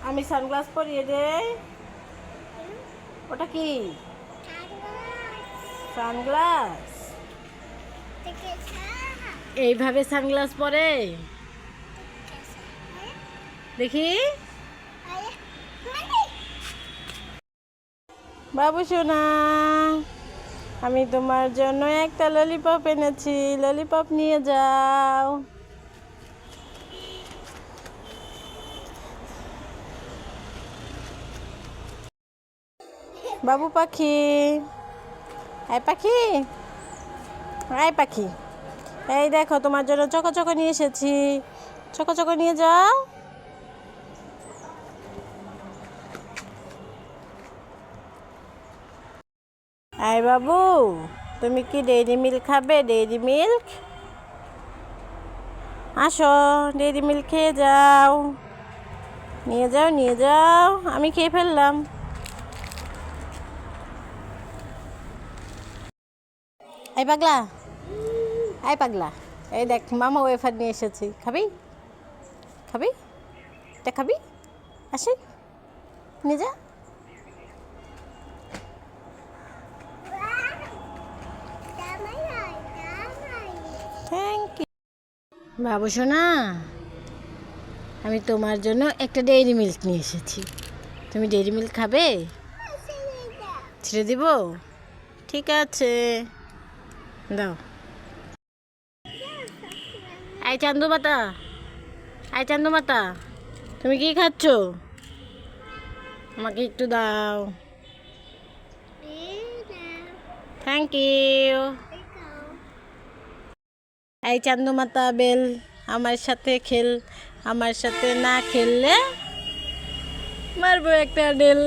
আমি সানগ্লাস পরিয়ে দেই। ওটা কি? সানগ্লাস। এইভাবে সানগ্লাস পরে দেখি। বাবু সোনা, আমি তোমার জন্য একটা ললিপপ এনেছি, ললিপপ নিয়ে যাও। বাবু পাখি, এই পাখি, এই পাখি, এই দেখো তোমার জন্য চকো চকো নিয়ে এসেছি, চকো চকো নিয়ে যাও। এই বাবু, তুমি কি ডেইরি মিল্ক খাবে? ডেইরি মিল্ক, আসো ডেইরি মিল্ক খেয়ে যাও। নিয়ে যাও, নিয়ে যাও, আমি খেয়ে ফেললাম। এই পাগলা, এই পাগলা, এই দেখ মামা ওয়েফার নিয়ে এসেছি, খাবি? খাবি? এটা খাবি? আসি, নিয়ে যা। থ্যাংক ইউ বাবু সোনা, আমি তোমার জন্য একটা ডেইরি মিল্ক নিয়ে এসেছি। তুমি ডেইরি মিল্ক খাবে? ছেড়ে দিব? ঠিক আছে, দাও। এই চান্দু মাতা, এই চান্দু মাতা, তুমি কি খাচ্ছ? আমাকে একটু দাও। Thank you. এই চান্দু মাতা বেল, আমার সাথে খেল, আমার সাথে না খেললে মারবো একটা ডেল।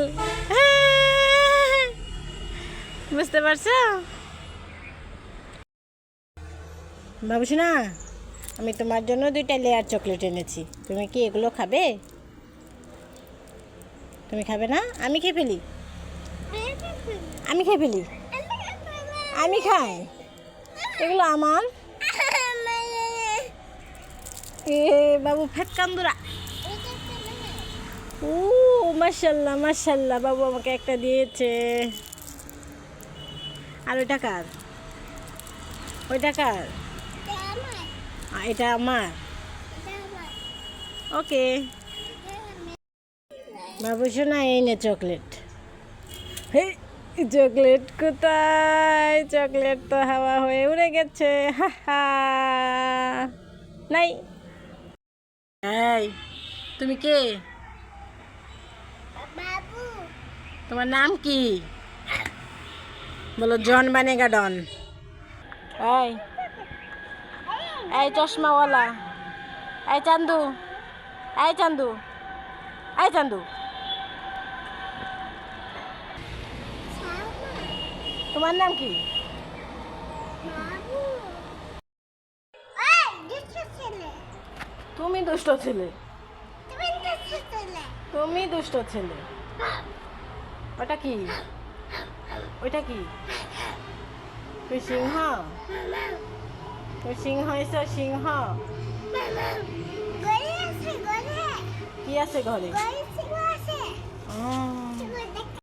বুঝতে পারছো বাবু সোনা? আমি তোমার জন্য 2টা লেয়ার চকলেট এনেছি, তুমি কি এগুলো খাবে? তুমি খাবে না? আমি খেয়ে ফেলি, আমি খেয়ে ফেলি, আমি খাই, এগুলো আমার। এ বাবু ফেট কান্দুরা। ও মাশাল্লাহ মাশাল্লাহ, বাবু আমাকে একটা দিয়েছে। আর ওইটা কার? ওইটা কার? এটা আমার। ওকে বাবু সোনা, এই নে চকলেট। হে, চকলেট কোথায়? চকলেট তো হাওয়া হয়ে উড়ে গেছে। হা হা, নাই। এই তুমি কে? তোমার নাম কি? বলো জন বানেগা ডন। এই এই চশমাওয়ালা, এই চান্দু, এই চান্দু, এই চান্দু, তোমার নাম কি? তুমি দুষ্ট ছেলে, তুমি দুষ্ট ছেলে। ওটা কি? ওইটা কি? তুই সিংহ? তুই সিংহ হয়েছ? সিংহ কি আছে ঘরে?